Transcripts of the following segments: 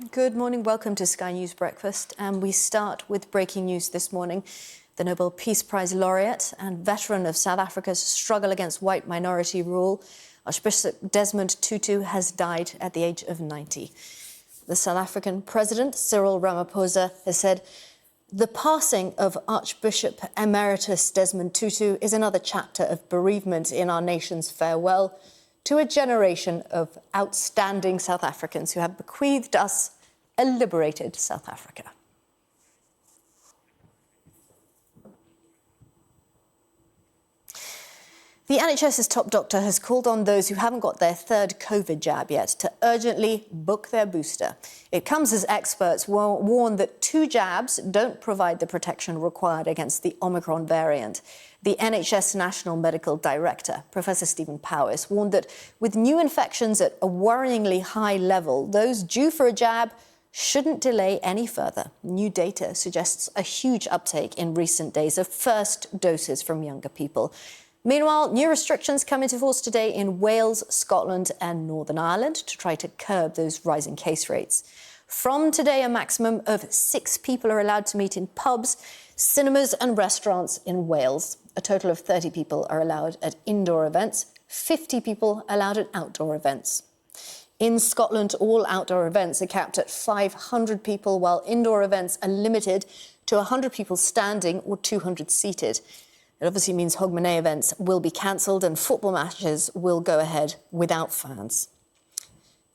Good morning. Welcome to Sky News Breakfast. And we start with breaking news this morning. The Nobel Peace Prize laureate and veteran of South Africa's struggle against white minority rule, Archbishop Desmond Tutu, has died at the age of 90. The South African President, Cyril Ramaphosa, has said the passing of Archbishop Emeritus Desmond Tutu is another chapter of bereavement in our nation's farewell to a generation of outstanding South Africans who have bequeathed us a liberated South Africa. The NHS's top doctor has called on those who haven't got their third COVID jab yet to urgently book their booster. It comes as experts warn that 2 jabs don't provide the protection required against the Omicron variant. The NHS National Medical Director, Professor Stephen Powis, warned that with new infections at a worryingly high level, those due for a jab shouldn't delay any further. New data suggests a huge uptake in recent days of first doses from younger people. Meanwhile, new restrictions come into force today in Wales, Scotland and Northern Ireland to try to curb those rising case rates. From today, a maximum of 6 people are allowed to meet in pubs, cinemas and restaurants in Wales. A total of 30 people are allowed at indoor events, 50 people allowed at outdoor events. In Scotland, all outdoor events are capped at 500 people, while indoor events are limited to 100 people standing or 200 seated. It obviously means Hogmanay events will be cancelled and football matches will go ahead without fans.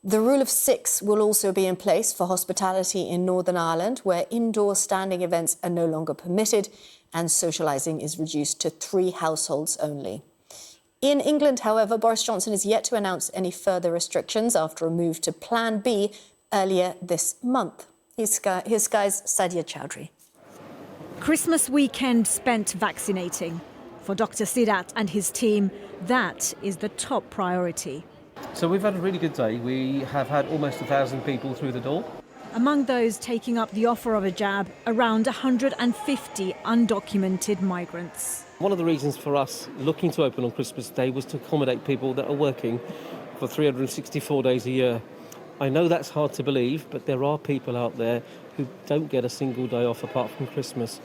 The rule of 6 will also be in place for hospitality in Northern Ireland, where indoor standing events are no longer permitted and socialising is reduced to 3 households only. In England, however, Boris Johnson is yet to announce any further restrictions after a move to Plan B earlier this month. Here's Sky's Sadia Chowdhury. Christmas weekend spent vaccinating. For Dr. Sidat and his team, that is the top priority. So we've had a really good day. We have had almost 1,000 people through the door. Among those taking up the offer of a jab, around 150 undocumented migrants. One of the reasons for us looking to open on Christmas Day was to accommodate people that are working for 364 days a year. I know that's hard to believe, but there are people out there who don't get a single day off apart from Christmas.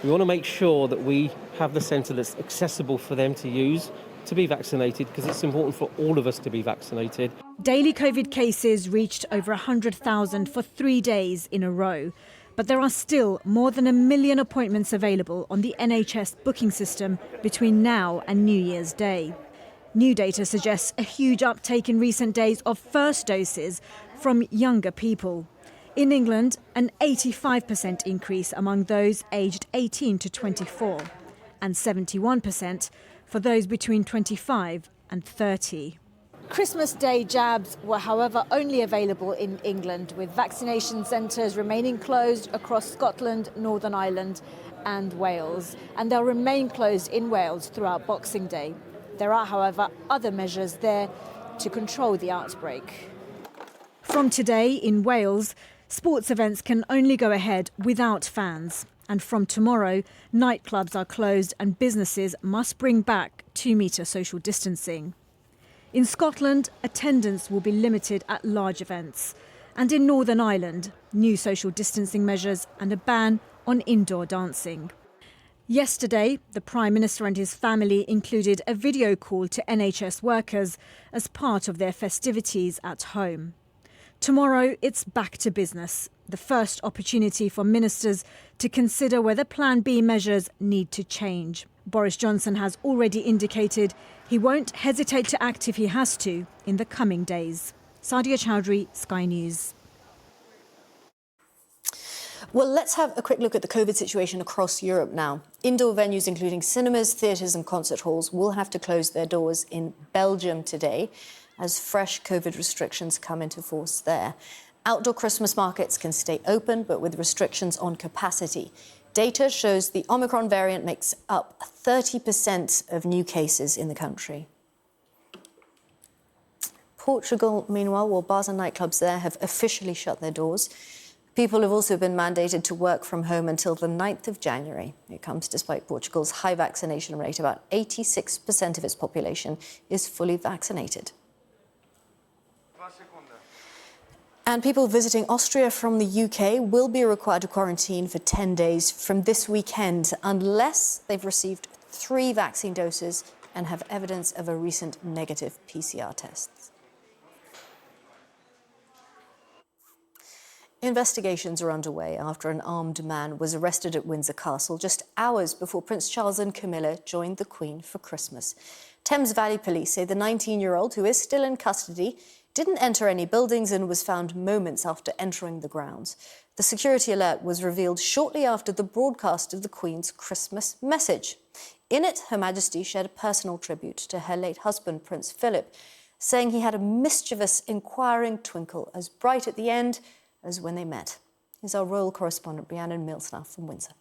We want to make sure that we have the centre that's accessible for them to use to be vaccinated, because it's important for all of us to be vaccinated. Daily COVID cases reached over 100,000 for 3 days in a row. But there are still more than 1 million appointments available on the NHS booking system between now and New Year's Day. New data suggests a huge uptake in recent days of first doses from younger people. In England, an 85% increase among those aged 18 to 24 and 71% for those between 25 and 30. Christmas Day jabs were, however, only available in England, with vaccination centres remaining closed across Scotland, Northern Ireland and Wales. And they'll remain closed in Wales throughout Boxing Day. There are, however, other measures there to control the outbreak. From today in Wales, sports events can only go ahead without fans. And from tomorrow, nightclubs are closed and businesses must bring back 2-metre social distancing. In Scotland, attendance will be limited at large events. And in Northern Ireland, new social distancing measures and a ban on indoor dancing. Yesterday, the Prime Minister and his family included a video call to NHS workers as part of their festivities at home. Tomorrow, it's back to business, the first opportunity for ministers to consider whether Plan B measures need to change. Boris Johnson has already indicated he won't hesitate to act if he has to in the coming days. Sadia Chowdhury, Sky News. Well, let's have a quick look at the COVID situation across Europe now. Indoor venues, including cinemas, theatres and concert halls, will have to close their doors in Belgium today as fresh COVID restrictions come into force there. Outdoor Christmas markets can stay open, but with restrictions on capacity. Data shows the Omicron variant makes up 30% of new cases in the country. Portugal, meanwhile, well, bars and nightclubs there have officially shut their doors. People have also been mandated to work from home until the 9th of January. It comes despite Portugal's high vaccination rate. About 86% of its population is fully vaccinated. And people visiting Austria from the UK will be required to quarantine for 10 days from this weekend unless they've received 3 vaccine doses and have evidence of a recent negative PCR test. Investigations are underway after an armed man was arrested at Windsor Castle just hours before Prince Charles and Camilla joined the Queen for Christmas. Thames Valley Police say the 19-year-old, who is still in custody, didn't enter any buildings and was found moments after entering the grounds. The security alert was revealed shortly after the broadcast of the Queen's Christmas message. In it, Her Majesty shared a personal tribute to her late husband, Prince Philip, saying he had a mischievous, inquiring twinkle as bright at the end as when they met. Here's our royal correspondent, Rhiannon Mills, now from Windsor.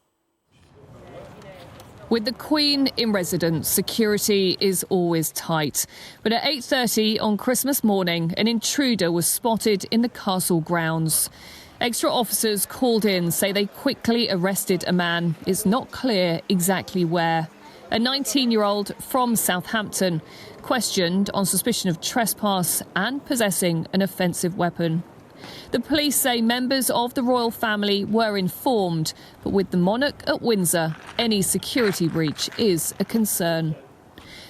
With the Queen in residence, security is always tight. But at 8:30 on Christmas morning, an intruder was spotted in the castle grounds. Extra officers called in say they quickly arrested a man. It's not clear exactly where. A 19-year-old from Southampton, questioned on suspicion of trespass and possessing an offensive weapon. The police say members of the royal family were informed, but with the monarch at Windsor, any security breach is a concern.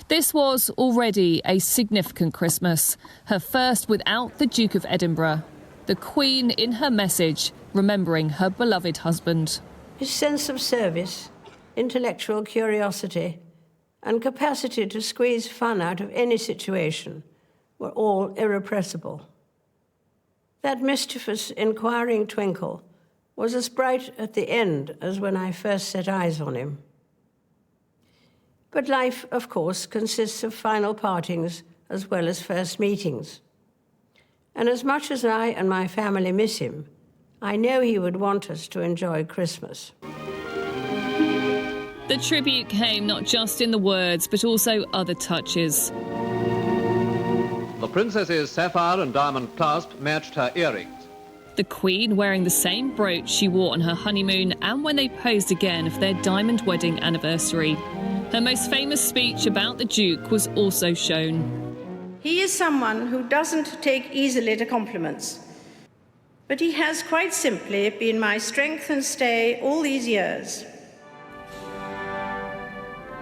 This was already a significant Christmas, her first without the Duke of Edinburgh. The Queen, in her message, remembering her beloved husband. His sense of service, intellectual curiosity, and capacity to squeeze fun out of any situation were all irrepressible. That mischievous, inquiring twinkle was as bright at the end as when I first set eyes on him. But life, of course, consists of final partings as well as first meetings. And as much as I and my family miss him, I know he would want us to enjoy Christmas. The tribute came not just in the words, but also other touches. The princess's sapphire and diamond clasp matched her earrings. The Queen wearing the same brooch she wore on her honeymoon and when they posed again for their diamond wedding anniversary. Her most famous speech about the Duke was also shown. He is someone who doesn't take easily to compliments, but he has quite simply been my strength and stay all these years.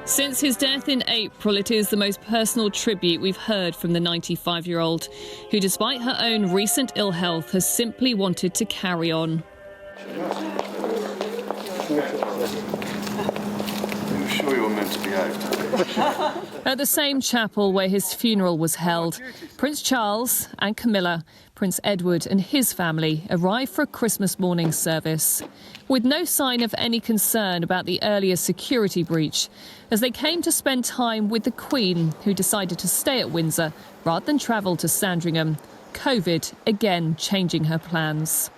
Since his death in April, it is the most personal tribute we've heard from the 95-year-old, who, despite her own recent ill health, has simply wanted to carry on. Are you sure you're meant to behave? At the same chapel where his funeral was held, Prince Charles and Camilla, Prince Edward and his family arrived for a Christmas morning service, with no sign of any concern about the earlier security breach, as they came to spend time with the Queen, who decided to stay at Windsor rather than travel to Sandringham. COVID again changing her plans.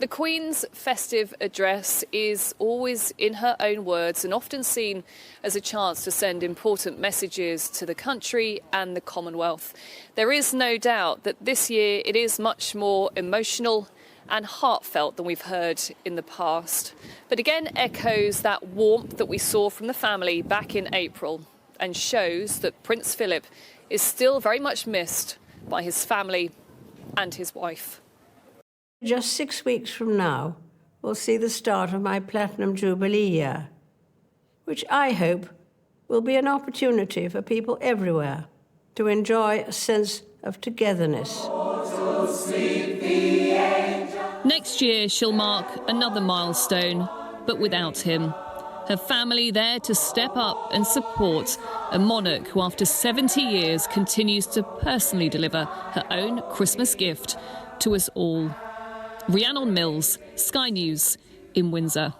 The Queen's festive address is always in her own words and often seen as a chance to send important messages to the country and the Commonwealth. There is no doubt that this year it is much more emotional and heartfelt than we've heard in the past, but again echoes that warmth that we saw from the family back in April and shows that Prince Philip is still very much missed by his family and his wife. Just 6 weeks from now, we'll see the start of my Platinum Jubilee year, which I hope will be an opportunity for people everywhere to enjoy a sense of togetherness. Next year, she'll mark another milestone, but without him. Her family there to step up and support a monarch who, after 70 years, continues to personally deliver her own Christmas gift to us all. Rhiannon Mills, Sky News in Windsor.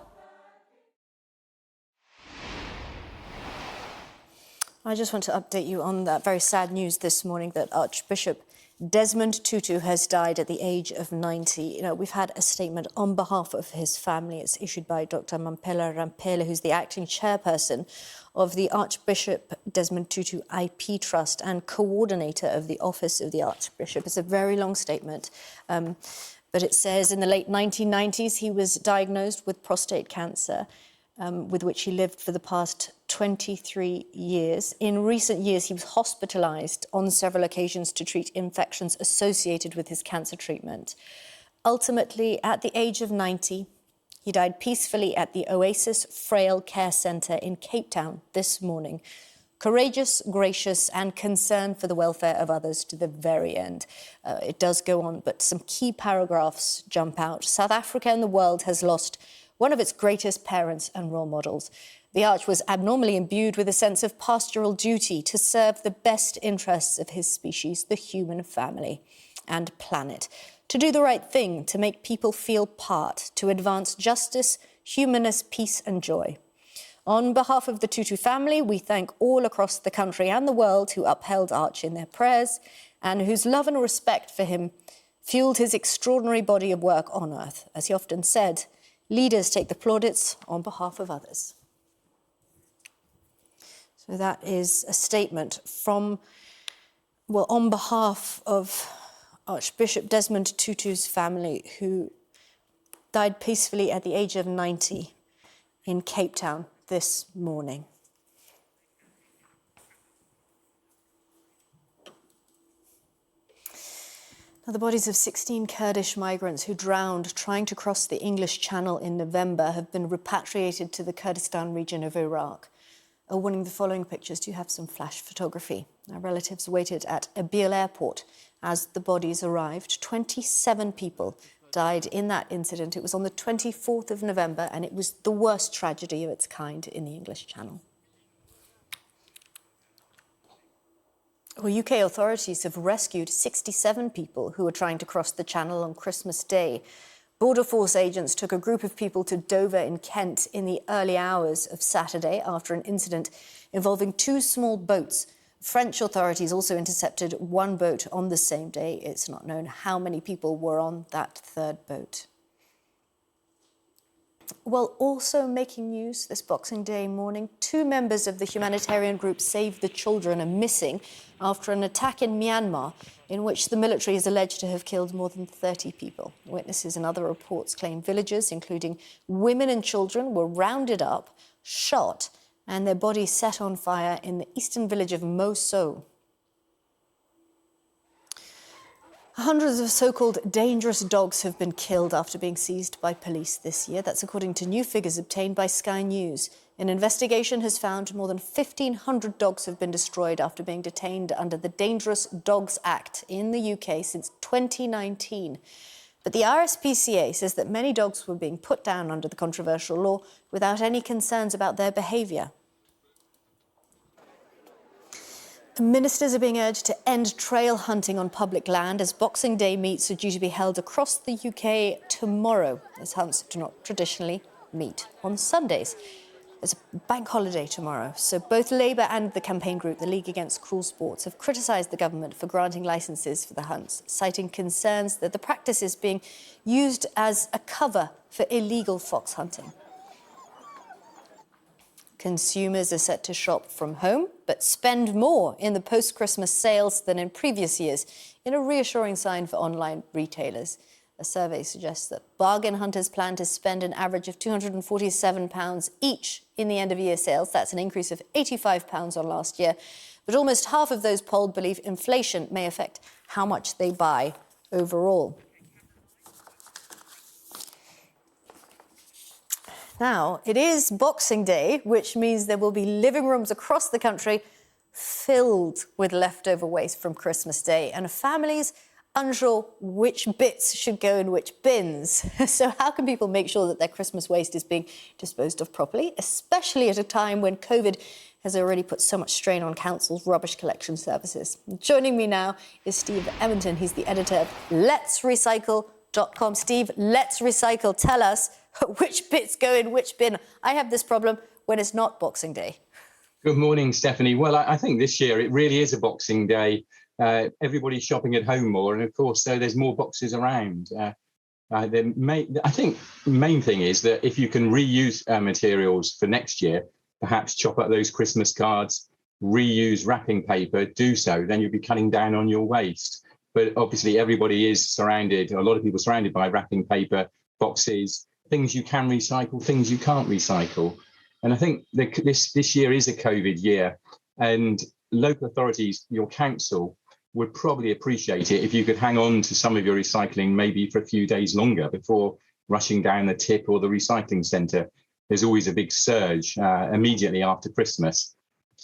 I just want to update you on that very sad news this morning that Archbishop Desmond Tutu has died at the age of 90. You know, we've had a statement on behalf of his family. It's issued by Dr. Mampela Rampela, who's the acting chairperson of the Archbishop Desmond Tutu IP Trust and coordinator of the Office of the Archbishop. It's a very long statement. But it says in the late 1990s, he was diagnosed with prostate cancer, with which he lived for the past 23 years. In recent years, he was hospitalised on several occasions to treat infections associated with his cancer treatment. Ultimately, at the age of 90, he died peacefully at the Oasis Frail Care Centre in Cape Town this morning. Courageous, gracious and concerned for the welfare of others to the very end. It does go on, but some key paragraphs jump out. South Africa and the world has lost one of its greatest parents and role models. The Arch was abnormally imbued with a sense of pastoral duty to serve the best interests of his species, the human family and planet, to do the right thing, to make people feel part, to advance justice, humanness, peace and joy. On behalf of the Tutu family, we thank all across the country and the world who upheld Arch in their prayers and whose love and respect for him fueled his extraordinary body of work on earth. As he often said, leaders take the plaudits on behalf of others. So that is a statement from, well, on behalf of Archbishop Desmond Tutu's family, who died peacefully at the age of 90 in Cape Town this morning. Now, the bodies of 16 Kurdish migrants who drowned trying to cross the English Channel in November have been repatriated to the Kurdistan region of Iraq. A warning, the following pictures do have some flash photography. Our relatives waited at Erbil airport as the bodies arrived. 27 people died in that incident. It was on the 24th of November, and it was the worst tragedy of its kind in the English Channel. Well, UK authorities have rescued 67 people who were trying to cross the Channel on Christmas Day. Border Force agents took a group of people to Dover in Kent in the early hours of Saturday after an incident involving two small boats. French authorities also intercepted one boat on the same day. It's not known how many people were on that third boat. Well, also making news this Boxing Day morning, two members of the humanitarian group Save the Children are missing after an attack in Myanmar in which the military is alleged to have killed more than 30 people. Witnesses and other reports claim villagers, including women and children, were rounded up, shot, and their bodies set on fire in the eastern village of Mo So. Hundreds of so-called dangerous dogs have been killed after being seized by police this year. That's according to new figures obtained by Sky News. An investigation has found more than 1,500 dogs have been destroyed after being detained under the Dangerous Dogs Act in the UK since 2019. But the RSPCA says that many dogs were being put down under the controversial law without any concerns about their behaviour. Ministers are being urged to end trail hunting on public land as Boxing Day meets are due to be held across the UK tomorrow, as hunts do not traditionally meet on Sundays. It's a bank holiday tomorrow, so both Labour and the campaign group, the League Against Cruel Sports, have criticised the government for granting licences for the hunts, citing concerns that the practice is being used as a cover for illegal fox hunting. Consumers are set to shop from home, but spend more in the post-Christmas sales than in previous years, in a reassuring sign for online retailers. A survey suggests that bargain hunters plan to spend an average of £247 each in the end-of-year sales. That's an increase of £85 on last year. But almost half of those polled believe inflation may affect how much they buy overall. Now, it is Boxing Day, which means there will be living rooms across the country filled with leftover waste from Christmas Day, and families unsure which bits should go in which bins. So how can people make sure that their Christmas waste is being disposed of properly, especially at a time when COVID has already put so much strain on councils' rubbish collection services? Joining me now is Steve Emerton. He's the editor of Let'sRecycle.com. Steve, Let's Recycle, tell us which bits go in which bin. I have this problem when it's not Boxing Day. Good morning, Stephanie. Well, I think this year it really is a Boxing Day. Everybody's shopping at home more, and of course, so there's more boxes around. I think the main thing is that if you can reuse materials for next year, perhaps chop up those Christmas cards, reuse wrapping paper, do so, then you'll be cutting down on your waste. But obviously, everybody is surrounded, a lot of people surrounded by wrapping paper, boxes, things you can recycle, things you can't recycle. And I think this year is a COVID year, and local authorities, your council, would probably appreciate it if you could hang on to some of your recycling maybe for a few days longer before rushing down the tip or the recycling centre. There's always a big surge immediately after Christmas.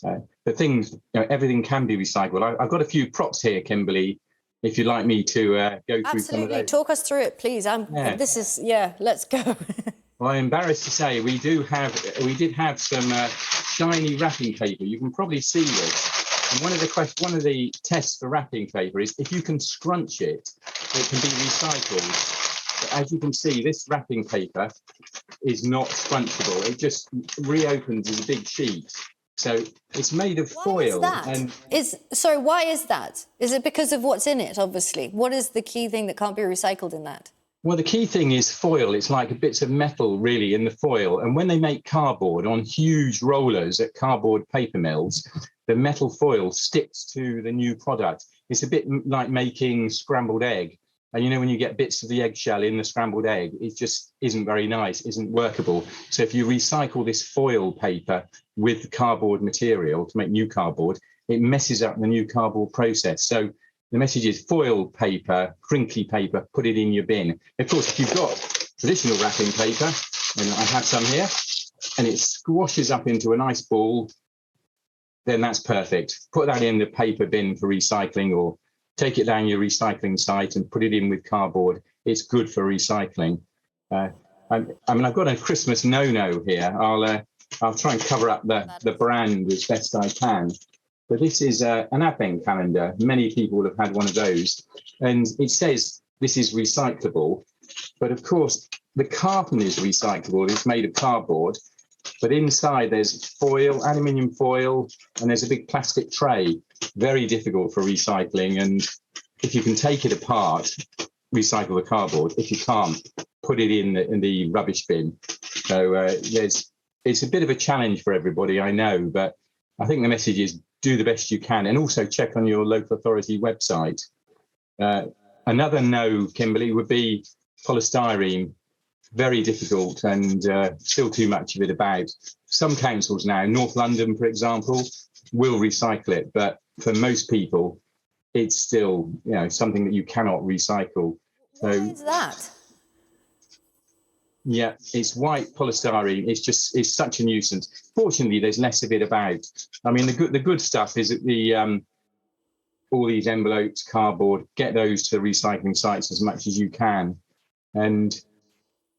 The things, everything can be recycled. I've got a few props here, Kimberley, if you'd like me to go through some of those. Talk us through it, please. Let's go. Well, I'm embarrassed to say we did have some shiny wrapping paper. You can probably see this. And one of the tests for wrapping paper is if you can scrunch it, it can be recycled. But as you can see, this wrapping paper is not scrunchable. It just reopens as a big sheet. So it's made of foil. Why is that? Is it because of what's in it, obviously? What is the key thing that can't be recycled in that? Well, the key thing is foil. It's like bits of metal, really, in the foil. And when they make cardboard on huge rollers at cardboard paper mills, the metal foil sticks to the new product. It's a bit like making scrambled egg. And when you get bits of the eggshell in the scrambled egg, it just isn't very nice, isn't workable. So if you recycle this foil paper with cardboard material to make new cardboard, it messes up the new cardboard process. So the message is foil paper, crinkly paper, put it in your bin. Of course, if you've got traditional wrapping paper, and I have some here, and it squashes up into a nice ball, then that's perfect. Put that in the paper bin for recycling, or take it down your recycling site and put it in with cardboard. It's good for recycling. I've got a Christmas no-no here. I'll try and cover up the brand as best I can. But this is an advent calendar. Many people have had one of those. And it says this is recyclable. But of course, the carton is recyclable. It's made of cardboard. But inside there's foil, aluminium foil, and there's a big plastic tray. Very difficult for recycling. And if you can take it apart, recycle the cardboard. If you can't, put it in the rubbish bin. So it's a bit of a challenge for everybody, I know. But I think the message is do the best you can, and also check on your local authority website. Another no, Kimberley, would be polystyrene. Very difficult, and still too much of it about. Some councils now, North London, for example, will recycle it, but for most people, it's still something that you cannot recycle. So, why is that? Yeah, it's white polystyrene. It's such a nuisance. Fortunately, there's less of it about. I mean, the good stuff is that all these envelopes, cardboard, get those to the recycling sites as much as you can. And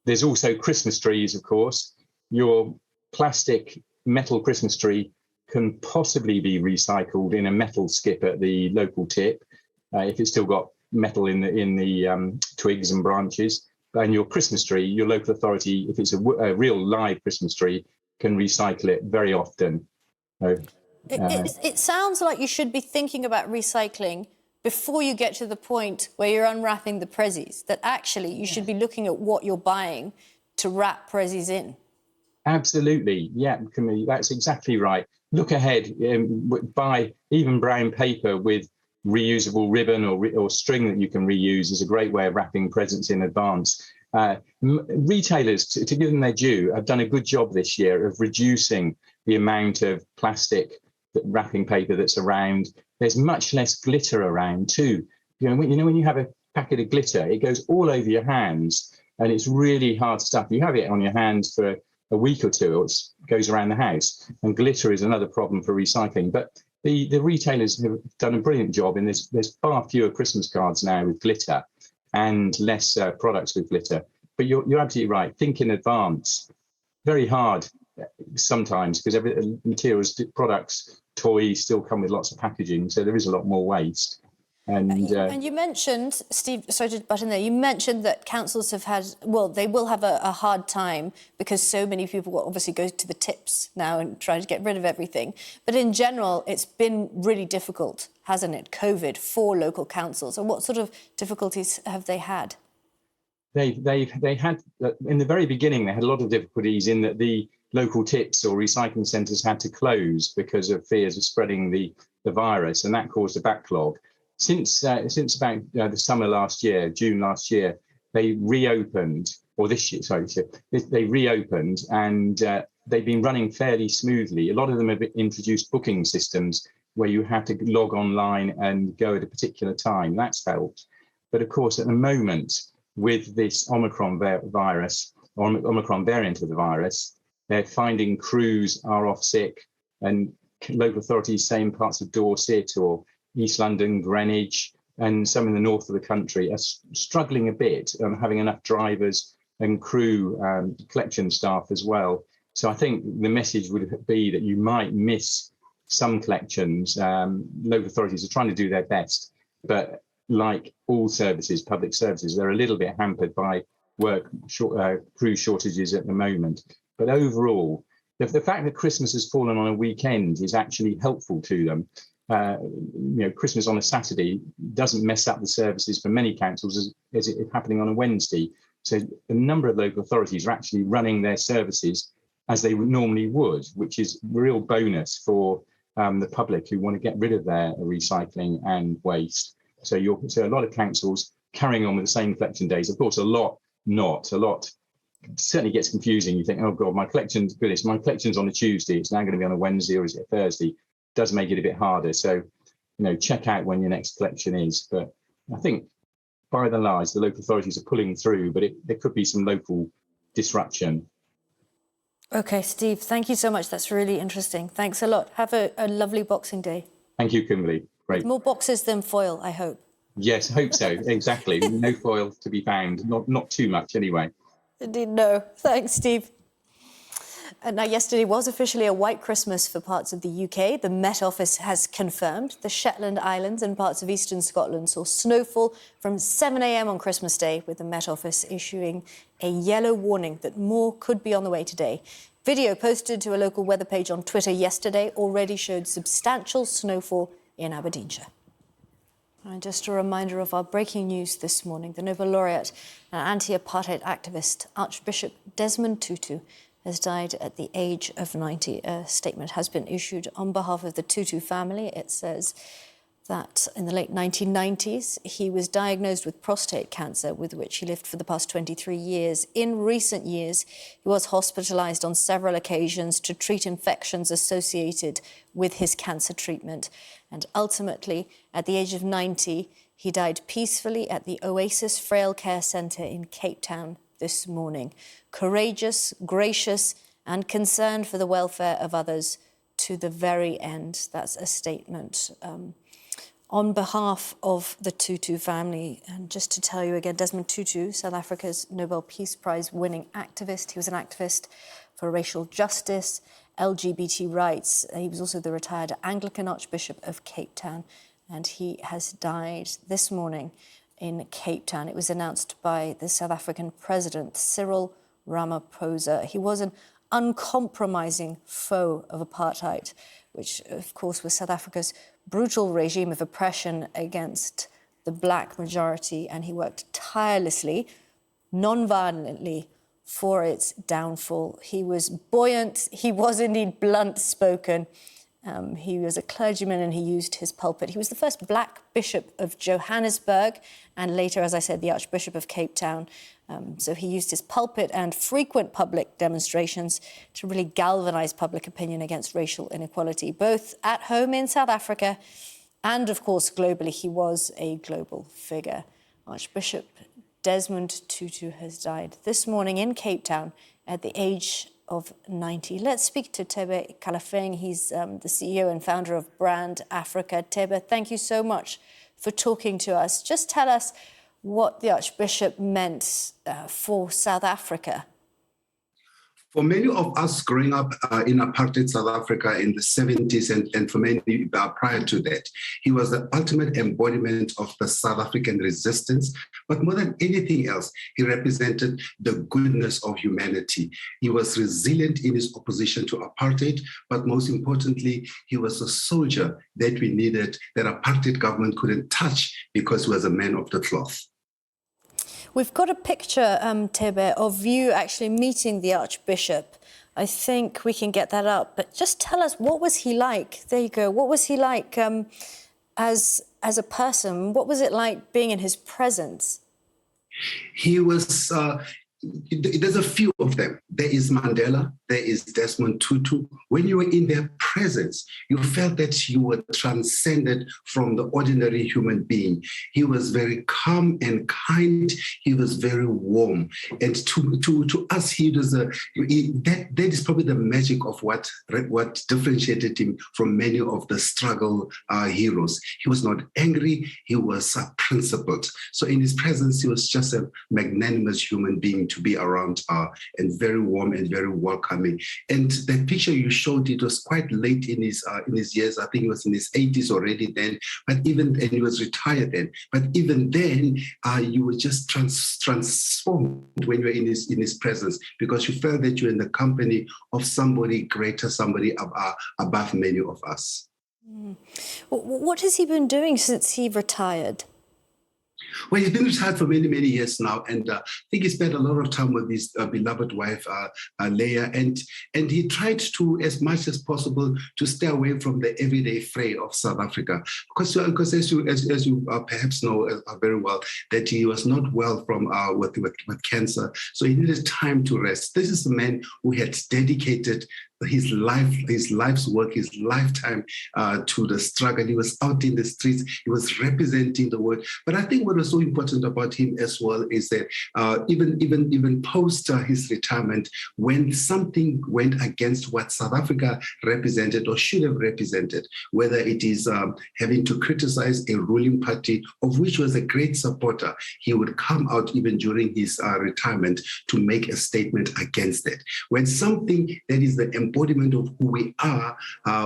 there's also Christmas trees, of course. Your plastic metal Christmas tree can possibly be recycled in a metal skip at the local tip, if it's still got metal in the twigs and branches. And your Christmas tree, your local authority, if it's a real live Christmas tree, can recycle it very often. So, it sounds like you should be thinking about recycling before you get to the point where you're unwrapping the prezzies, that actually you should be looking at what you're buying to wrap prezzies in. Absolutely. Yeah, that's exactly right. Look ahead, buy even brown paper with reusable ribbon or string that you can reuse is a great way of wrapping presents in advance. Retailers, to give them their due, have done a good job this year of reducing the amount of plastic wrapping paper that's around. There's much less glitter around too. When you have a packet of glitter, it goes all over your hands and it's really hard stuff. You have it on your hands for a week or two, or it goes around the house. And glitter is another problem for recycling. But the retailers have done a brilliant job, and there's far fewer Christmas cards now with glitter and less products with glitter. But you're absolutely right. Think in advance. Very hard sometimes because materials, products, toys still come with lots of packaging, so there is a lot more waste. And you mentioned, Steve, sorry to butt in there, you mentioned that councils have had, well, they will have a hard time because so many people will obviously go to the tips now and try to get rid of everything. But in general, it's been really difficult, hasn't it, COVID, for local councils? And what sort of difficulties have they had? They had, in the very beginning, they had a lot of difficulties in that the local tips or recycling centres had to close because of fears of spreading the virus, and that caused a backlog. Since about the summer last year, June last year, they reopened, or this year, sorry, they reopened, and they've been running fairly smoothly. A lot of them have introduced booking systems where you have to log online and go at a particular time. That's helped. But of course, at the moment, with this Omicron virus, or Omicron variant of the virus, they're finding crews are off sick, and local authorities, say in parts of Dorset or East London, Greenwich, and some in the north of the country are struggling a bit on having enough drivers and crew collection staff as well. So I think the message would be that you might miss some collections. Local authorities are trying to do their best, but like all services, public services, they're a little bit hampered by crew shortages at the moment. But overall, the fact that Christmas has fallen on a weekend is actually helpful to them. Christmas on a Saturday doesn't mess up the services for many councils as it is happening on a Wednesday. So a number of local authorities are actually running their services as they normally would, which is a real bonus for the public who want to get rid of their recycling and waste. So a lot of councils carrying on with the same collection days. Of course, a lot not. A lot certainly gets confusing. You think, oh God, my collection's on a Tuesday. It's now going to be on a Wednesday, or is it a Thursday? It does make it a bit harder. So, check out when your next collection is. But I think by and large, the local authorities are pulling through, but there could be some local disruption. OK, Steve, thank you so much. That's really interesting. Thanks a lot. Have a lovely Boxing Day. Thank you, Kimberley. Great. More boxes than foil, I hope. Yes, I hope so. Exactly. No foil to be found. Not too much anyway. Indeed, no. Thanks, Steve. And now, yesterday was officially a white Christmas for parts of the UK. The Met Office has confirmed the Shetland Islands and parts of eastern Scotland saw snowfall from 7 a.m. on Christmas Day, with the Met Office issuing a yellow warning that more could be on the way today. Video posted to a local weather page on Twitter yesterday already showed substantial snowfall in Aberdeenshire. And just a reminder of our breaking news this morning. The Nobel laureate and anti-apartheid activist Archbishop Desmond Tutu has died at the age of 90. A statement has been issued on behalf of the Tutu family. It says that in the late 1990s, he was diagnosed with prostate cancer, with which he lived for the past 23 years. In recent years, he was hospitalized on several occasions to treat infections associated with his cancer treatment. And ultimately, at the age of 90, he died peacefully at the Oasis Frail Care Centre in Cape Town this morning. Courageous, gracious, and concerned for the welfare of others to the very end. That's a statement on behalf of the Tutu family. And just to tell you again, Desmond Tutu, South Africa's Nobel Peace Prize winning activist. He was an activist for racial justice, LGBT rights. He was also the retired Anglican Archbishop of Cape Town, and he has died this morning in Cape Town. It was announced by the South African President, Cyril Ramaphosa. He was an uncompromising foe of apartheid, which, of course, was South Africa's brutal regime of oppression against the black majority, and he worked tirelessly, non-violently, for its downfall. He was buoyant, he was indeed blunt-spoken. He was a clergyman and he used his pulpit. He was the first black bishop of Johannesburg and later, as I said, the Archbishop of Cape Town. So he used his pulpit and frequent public demonstrations to really galvanise public opinion against racial inequality, both at home in South Africa and, of course, globally. He was a global figure. Archbishop Desmond Tutu has died this morning in Cape Town at the age of 90. Let's speak to Tebe Kalafeng. He's the CEO and founder of Brand Africa. Tebe, thank you so much for talking to us. Just tell us what the Archbishop meant for South Africa. For many of us growing up in apartheid South Africa in the 70s and for many prior to that, he was the ultimate embodiment of the South African resistance. But more than anything else, he represented the goodness of humanity. He was resilient in his opposition to apartheid, but most importantly, he was a soldier that we needed, that apartheid government couldn't touch because he was a man of the cloth. We've got a picture, Tebe, of you actually meeting the Archbishop. I think we can get that up. But just tell us, what was he like? There you go. What was he like as a person? What was it like being in his presence? He was there's a few of them. There is Mandela, there is Desmond Tutu. When you were in their presence, you felt that you were transcended from the ordinary human being. He was very calm and kind. He was very warm. And to us, that is probably the magic of what differentiated him from many of the struggle heroes. He was not angry. He was principled. So in his presence, he was just a magnanimous human being to be around, and very warm and very welcoming. And the picture you showed, it was quite late in his years. I think he was in his 80s already then. And he was retired then. But even then, you were just transformed when you were in his presence, because you felt that you're in the company of somebody greater, somebody above many of us. What has he been doing since he retired? Well, he's been retired for many, many years now, and I think he spent a lot of time with his beloved wife, Leah, and he tried to, as much as possible, to stay away from the everyday fray of South Africa, because as you perhaps know very well, that he was not well from with cancer, so he needed time to rest. This is a man who had dedicated his life's work, his lifetime to the struggle. He was out in the streets. He was representing the world. But I think what was so important about him as well is that even post his retirement, when something went against what South Africa represented or should have represented, whether it is having to criticize a ruling party of which he was a great supporter, he would come out even during his retirement to make a statement against it. When something that is the embodiment of who we are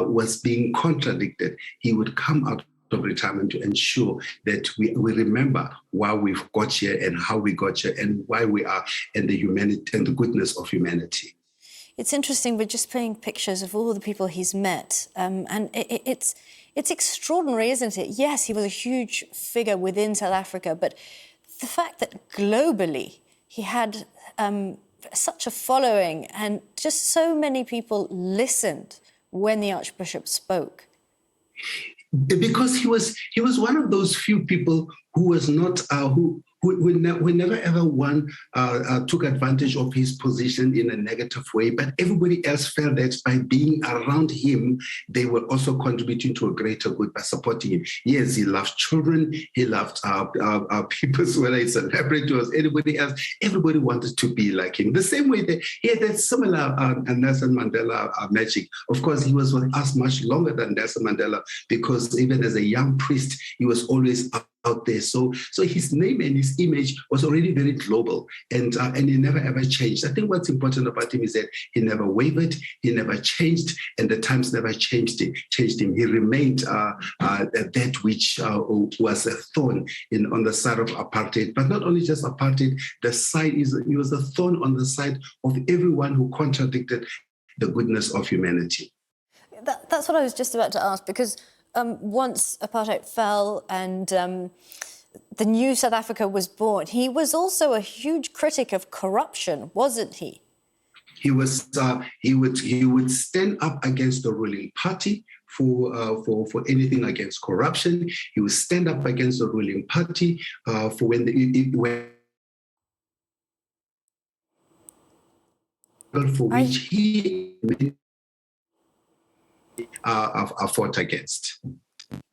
was being contradicted, he would come out of retirement to ensure that we remember why we've got here and how we got here and why we are, and the humanity and the goodness of humanity. It's interesting, we're just playing pictures of all the people he's met, and it's extraordinary, isn't it? Yes, he was a huge figure within South Africa, but the fact that globally he had such a following, and just so many people listened when the Archbishop spoke. Because he was one of those few people who was not who never ever took advantage of his position in a negative way, but everybody else felt that by being around him, they were also contributing to a greater good by supporting him. Yes, he loved children, he loved people, whether it's celebrities or anybody else, everybody wanted to be like him. The same way that he had that similar Nelson Mandela magic. Of course, he was with us much longer than Nelson Mandela, because even as a young priest, he was always out there. So his name and his image was already very global, and he never ever changed. I think what's important about him is that he never wavered, he never changed, and the times never changed him. He remained that which was a thorn on the side of apartheid, but not only just apartheid. He was a thorn on the side of everyone who contradicted the goodness of humanity. That's what I was just about to ask, because once apartheid fell and the new South Africa was born, he was also a huge critic of corruption, wasn't he? He was. He would stand up against the ruling party for anything against corruption. He would stand up against the ruling party for when for which he fought against.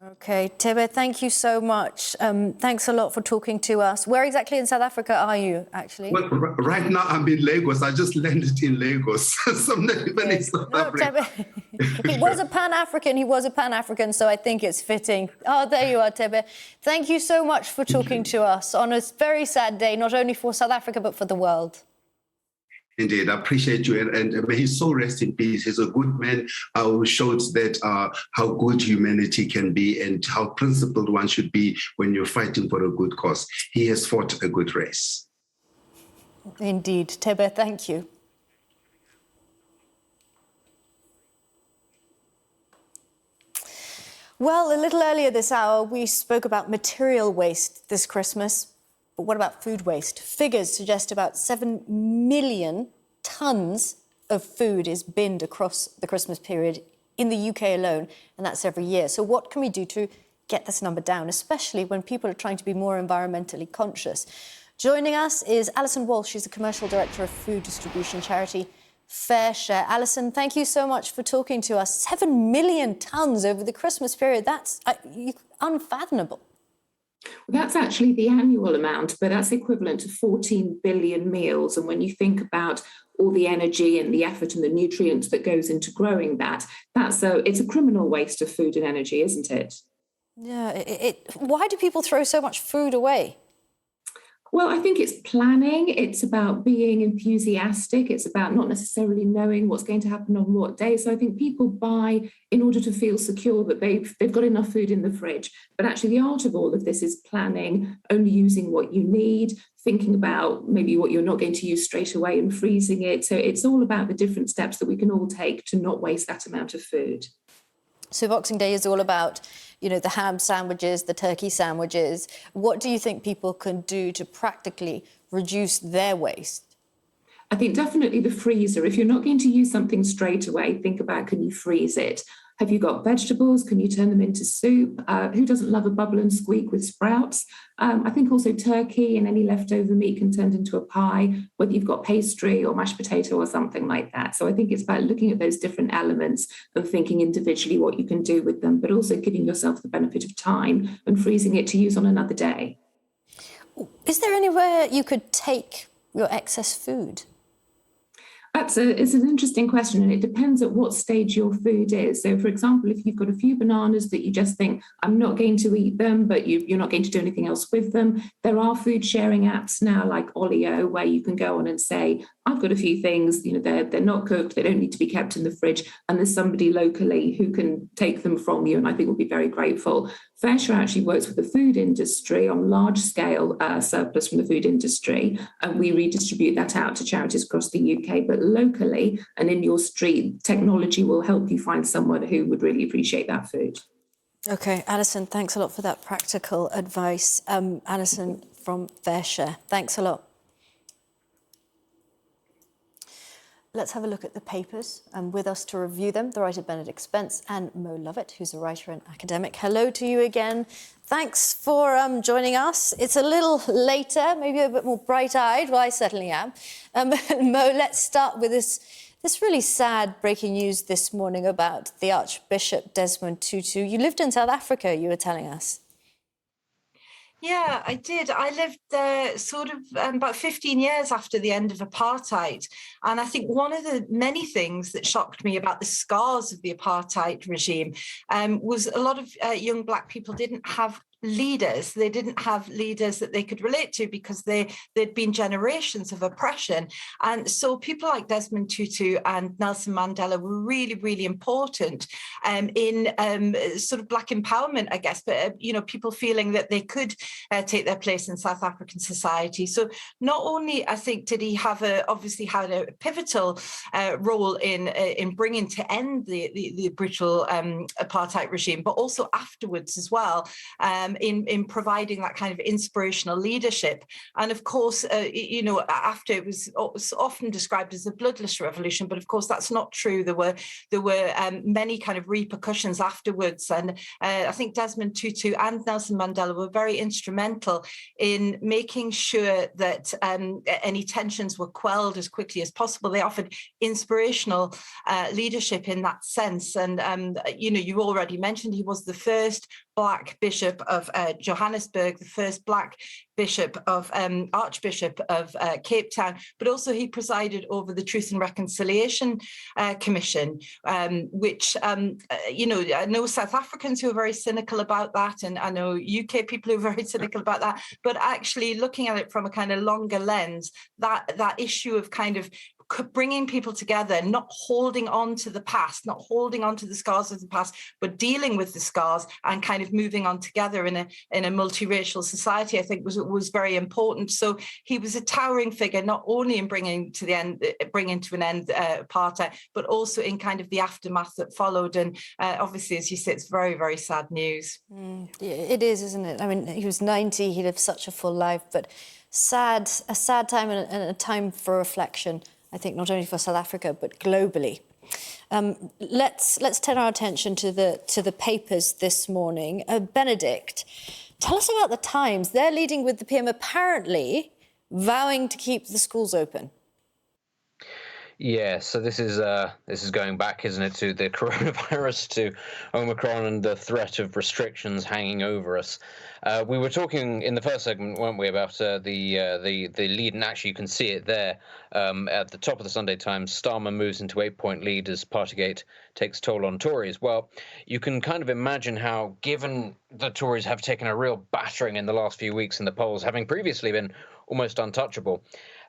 Okay, Tebe, thank you so much. Thanks a lot for talking to us. Where exactly in South Africa are you, actually? Well, right now I'm in Lagos. I just landed in Lagos. So I'm not even in South Africa. Tebe, he was a Pan-African, so I think it's fitting. Oh, there you are, Tebe. Thank you so much for talking to us on a very sad day, not only for South Africa, but for the world. Indeed, I appreciate you, and may his soul rest in peace. He's a good man who showed that how good humanity can be and how principled one should be when you're fighting for a good cause. He has fought a good race. Indeed. Tebe, thank you. Well, a little earlier this hour, we spoke about material waste this Christmas. But what about food waste? Figures suggest about 7 million tonnes of food is binned across the Christmas period in the UK alone, and that's every year. So what can we do to get this number down, especially when people are trying to be more environmentally conscious? Joining us is Alison Walsh. She's the Commercial Director of food distribution charity Fair Share. Alison, thank you so much for talking to us. 7 million tonnes over the Christmas period. That's unfathomable. That's actually the annual amount, but that's equivalent to 14 billion meals. And when you think about all the energy and the effort and the nutrients that goes into growing that, it's a criminal waste of food and energy, isn't it? Yeah. Why do people throw so much food away? Well, I think it's planning. It's about being enthusiastic. It's about not necessarily knowing what's going to happen on what day. So I think people buy in order to feel secure that they've got enough food in the fridge. But actually the art of all of this is planning, only using what you need, thinking about maybe what you're not going to use straight away and freezing it. So it's all about the different steps that we can all take to not waste that amount of food. So Boxing Day is all about, the ham sandwiches, the turkey sandwiches. What do you think people can do to practically reduce their waste? I think definitely the freezer. If you're not going to use something straight away, think about, can you freeze it? Have you got vegetables? Can you turn them into soup? Who doesn't love a bubble and squeak with sprouts? I think also turkey and any leftover meat can turn into a pie, whether you've got pastry or mashed potato or something like that. So I think it's about looking at those different elements and thinking individually what you can do with them, but also giving yourself the benefit of time and freezing it to use on another day. Is there anywhere you could take your excess food? It's an interesting question, and it depends at what stage your food is. So, for example, if you've got a few bananas that you just think, I'm not going to eat them, but you're not going to do anything else with them, there are food sharing apps now like Olio where you can go on and say, I've got a few things, they're not cooked, they don't need to be kept in the fridge, and there's somebody locally who can take them from you, and I think we'll be very grateful. Fair Share actually works with the food industry on large scale surplus from the food industry, and we redistribute that out to charities across the UK. But locally and in your street, technology will help you find someone who would really appreciate that food. OK, Alison, thanks a lot for that practical advice. Alison from Fair Share, thanks a lot. Let's have a look at the papers. With us to review them, the writer Benedict Spence and Mo Lovett, who's a writer and academic. Hello to you again. Thanks for joining us. It's a little later, maybe a bit more bright-eyed. Well, I certainly am. Mo, let's start with this really sad breaking news this morning about the Archbishop Desmond Tutu. You lived in South Africa, you were telling us. Yeah, I did. I lived there about 15 years after the end of apartheid. And I think one of the many things that shocked me about the scars of the apartheid regime was a lot of young Black people didn't have leaders. They didn't have leaders that they could relate to because there'd been generations of oppression. And so people like Desmond Tutu and Nelson Mandela were really, really important in sort of Black empowerment, I guess, but, people feeling that they could take their place in South African society. So not only, I think, did he obviously had a pivotal role in bringing to end the brutal apartheid regime, but also afterwards as well, in providing that kind of inspirational leadership. And of course, after it was often described as a bloodless revolution, but of course that's not true. There were many kind of repercussions afterwards. And I think Desmond Tutu and Nelson Mandela were very instrumental in making sure that any tensions were quelled as quickly as possible. They offered inspirational leadership in that sense. And, you already mentioned he was the first Black bishop of Johannesburg, the first Black Archbishop of Cape Town, but also he presided over the Truth and Reconciliation Commission, which, I know South Africans who are very cynical about that, and I know UK people who are very cynical about that, but actually looking at it from a kind of longer lens, that issue of kind of bringing people together, not holding on to the past, not holding on to the scars of the past, but dealing with the scars and kind of moving on together in a multiracial society, I think was very important. So he was a towering figure, not only in bringing to an end apartheid, but also in kind of the aftermath that followed. And obviously, as you say, it's very, very sad news. It is, isn't it? I mean, he was 90, he lived such a full life, but a sad time and a time for reflection, I think, not only for South Africa, but globally. Let's turn our attention to the papers this morning. Benedict, tell us about the Times. They're leading with the PM. Apparently, vowing to keep the schools open. Yeah, so this is going back, isn't it, to the coronavirus, to Omicron, and the threat of restrictions hanging over us. We were talking in the first segment, weren't we, about the lead, and actually you can see it there at the top of the Sunday Times. Starmer moves into 8-point lead as Partygate takes toll on Tories. Well, you can kind of imagine how, given the Tories have taken a real battering in the last few weeks in the polls, having previously been almost untouchable,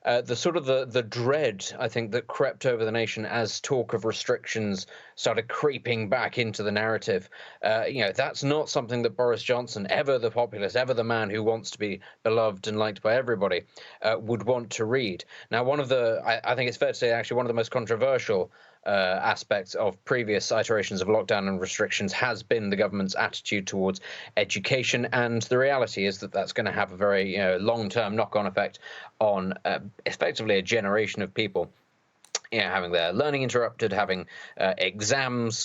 the dread, I think, that crept over the nation as talk of restrictions started creeping back into the narrative. That's not something that Boris Johnson, ever the populist, ever the man who wants to be beloved and liked by everybody, would want to read. Now, I think it's fair to say, actually, one of the most controversial aspects of previous iterations of lockdown and restrictions has been the government's attitude towards education, and the reality is that that's going to have a very long-term knock-on effect on effectively a generation of people. Having their learning interrupted, having exams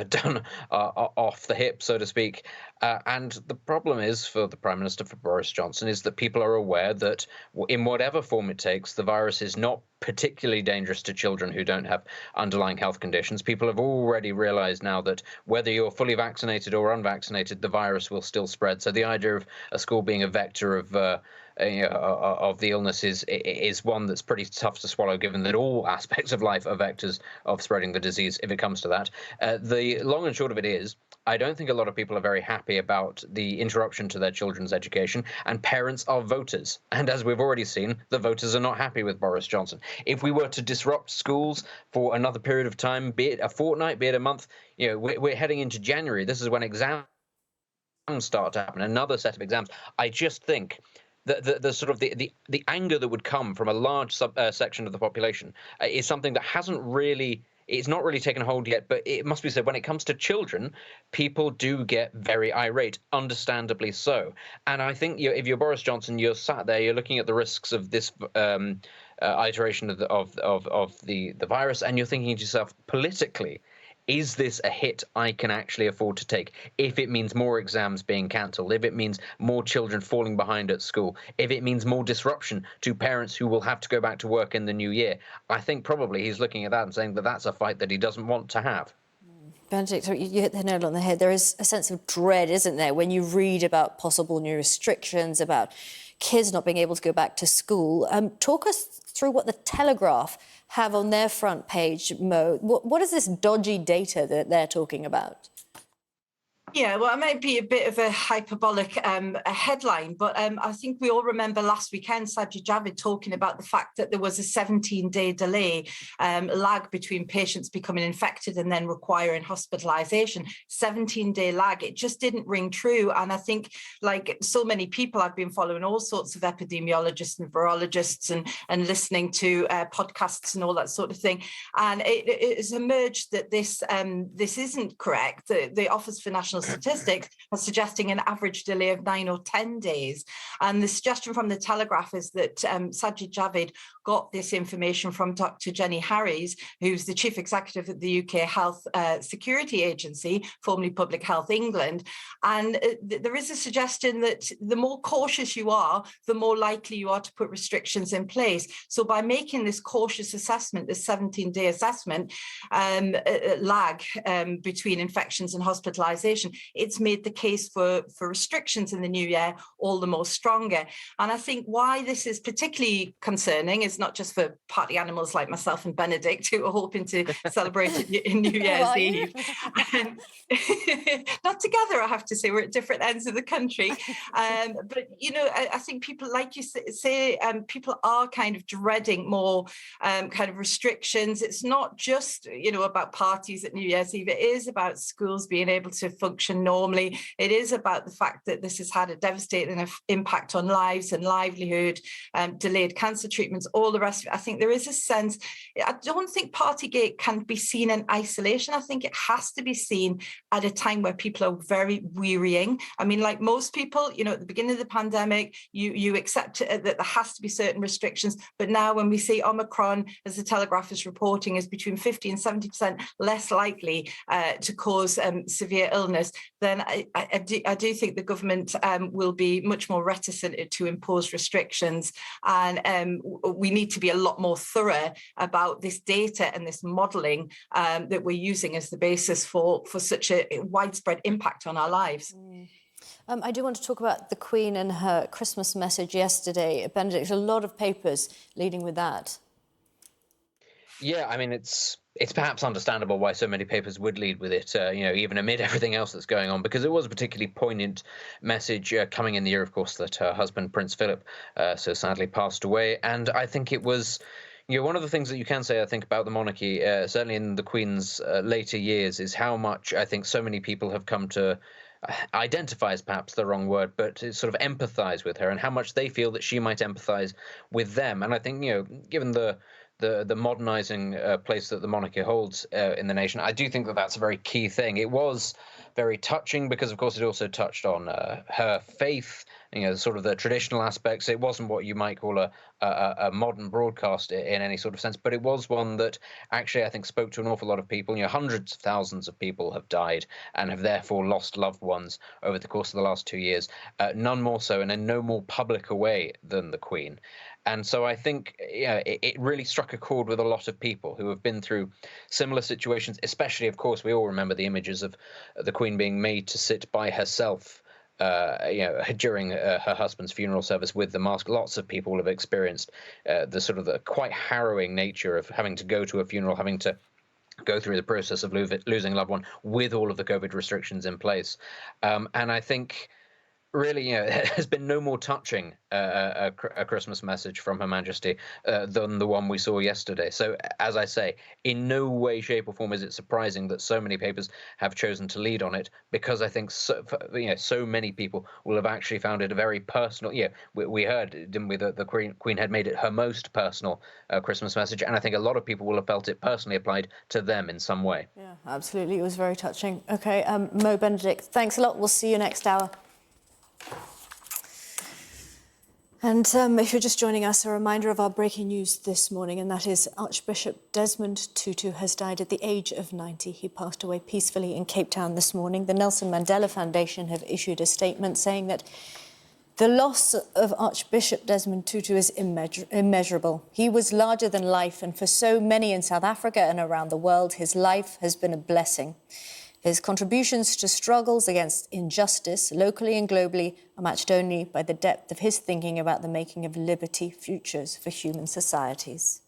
done off the hip, so to speak. And the problem is, for the Prime Minister, for Boris Johnson, is that people are aware that in whatever form it takes, the virus is not particularly dangerous to children who don't have underlying health conditions. People have already realized now that whether you're fully vaccinated or unvaccinated, the virus will still spread. So the idea of a school being a vector of the illness is one that's pretty tough to swallow, given that all aspects of life are vectors of spreading the disease, if it comes to that. The long and short of it is, I don't think a lot of people are very happy about the interruption to their children's education, and parents are voters. And as we've already seen, the voters are not happy with Boris Johnson. If we were to disrupt schools for another period of time, be it a fortnight, be it a month, we're heading into January. This is when exams start to happen, another set of exams. I just think the anger that would come from a large section of the population is something that it's not really taken hold yet, but it must be said, when it comes to children, people do get very irate, understandably so. And I think if you're Boris Johnson, you're sat there, you're looking at the risks of this iteration of the virus, and you're thinking to yourself, politically, is this a hit I can actually afford to take? If it means more exams being cancelled, if it means more children falling behind at school, if it means more disruption to parents who will have to go back to work in the new year, I think probably he's looking at that and saying that that's a fight that he doesn't want to have. Benedict, you hit the nail on the head. There is a sense of dread, isn't there, when you read about possible new restrictions, about kids not being able to go back to school. Talk us through what the Telegraph have on their front page, Mo. What is this dodgy data that they're talking about? Yeah, well, it might be a bit of a hyperbolic a headline, but I think we all remember last weekend Sajid Javid talking about the fact that there was a 17-day delay lag between patients becoming infected and then requiring hospitalisation. 17-day lag. It just didn't ring true. And I think, like so many people, I've been following all sorts of epidemiologists and virologists and listening to podcasts and all that sort of thing. And it has emerged that this isn't correct. The Office for National Statistics are suggesting an average delay of 9 or 10 days. And the suggestion from the Telegraph is that Sajid Javid got this information from Dr. Jenny Harries, who's the chief executive of the UK Health Security Agency, formerly Public Health England. And there is a suggestion that the more cautious you are, the more likely you are to put restrictions in place. So by making this cautious assessment, this 17-day assessment lag between infections and hospitalisation, it's made the case for restrictions in the new year all the more stronger. And I think why this is particularly concerning is not just for party animals like myself and Benedict, who are hoping to celebrate in New Year's Eve. Not together, I have to say, we're at different ends of the country. But, I think people, like you say, people are kind of dreading more kind of restrictions. It's not just, about parties at New Year's Eve. It is about schools being able to function normally. It is about the fact that this has had a devastating impact on lives and livelihood, delayed cancer treatments, all the rest of it. I think there is a sense, I don't think Partygate can be seen in isolation. I think it has to be seen at a time where people are very wearying. I mean, like most people, at the beginning of the pandemic, you accept that there has to be certain restrictions. But now when we see Omicron, as the Telegraph is reporting, is between 50 and 70% less likely to cause severe illness, coronavirus, then I do think the government will be much more reticent to impose restrictions. And we need to be a lot more thorough about this data and this modelling that we're using as the basis for such a widespread impact on our lives. I do want to talk about the Queen and her Christmas message yesterday. Benedict, a lot of papers leading with that. Yeah, I mean, it's perhaps understandable why so many papers would lead with it, even amid everything else that's going on, because it was a particularly poignant message coming in the year, of course, that her husband, Prince Philip, so sadly passed away. And I think it was, one of the things that you can say, I think, about the monarchy, certainly in the Queen's later years, is how much I think so many people have come to identify is perhaps the wrong word, but to sort of empathize with her and how much they feel that she might empathize with them. And I think, given the modernizing place that the monarchy holds in the nation, I do think that that's a very key thing. It was very touching because, of course, it also touched on her faith, sort of the traditional aspects. It wasn't what you might call a modern broadcast in any sort of sense, but it was one that actually, I think, spoke to an awful lot of people. Hundreds of thousands of people have died and have therefore lost loved ones over the course of the last 2 years, none more so and in no more public a way than the Queen. And so I think it really struck a chord with a lot of people who have been through similar situations, especially, of course, we all remember the images of the Queen being made to sit by herself during her husband's funeral service with the mask. Lots of people have experienced the quite harrowing nature of having to go to a funeral, having to go through the process of losing a loved one with all of the COVID restrictions in place. And I think really, there's been no more touching a Christmas message from Her Majesty than the one we saw yesterday. So, as I say, in no way, shape or form is it surprising that so many papers have chosen to lead on it, because I think so many people will have actually found it a very personal. We heard, didn't we, that the Queen had made it her most personal Christmas message, and I think a lot of people will have felt it personally applied to them in some way. Yeah, absolutely. It was very touching. Okay, Mo, Benedict, thanks a lot. We'll see you next hour. And if you're just joining us, a reminder of our breaking news this morning, and that is Archbishop Desmond Tutu has died at the age of 90. He passed away peacefully in Cape Town this morning. The Nelson Mandela Foundation have issued a statement saying that the loss of Archbishop Desmond Tutu is immeasurable. He was larger than life, and for so many in South Africa and around the world, his life has been a blessing. His contributions to struggles against injustice, locally and globally, are matched only by the depth of his thinking about the making of liberty futures for human societies.